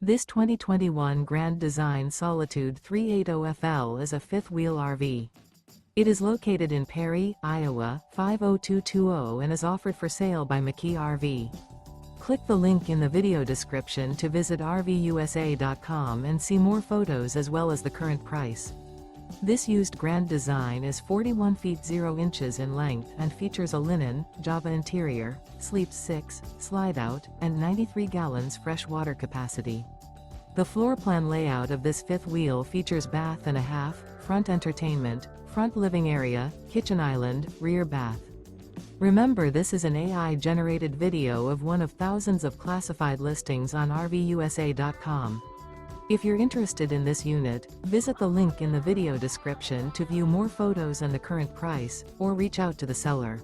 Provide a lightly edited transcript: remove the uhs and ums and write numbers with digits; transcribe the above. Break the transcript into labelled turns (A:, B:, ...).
A: This 2021 Grand Design Solitude 380FL is a fifth-wheel RV. It is located in Perry, Iowa, 50220 and is offered for sale by McKee RV. Click the link in the video description to visit RVUSA.com and see more photos as well as the current price. This used Grand Design is 41 feet 0 inches in length and features a linen, Java interior, sleeps 6, slide-out, and 93 gallons fresh water capacity. The floor plan layout of this fifth wheel features bath and a half, front entertainment, front living area, kitchen island, rear bath. Remember, this is an AI-generated video of one of thousands of classified listings on RVUSA.com. If you're interested in this unit, visit the link in the video description to view more photos and the current price, or reach out to the seller.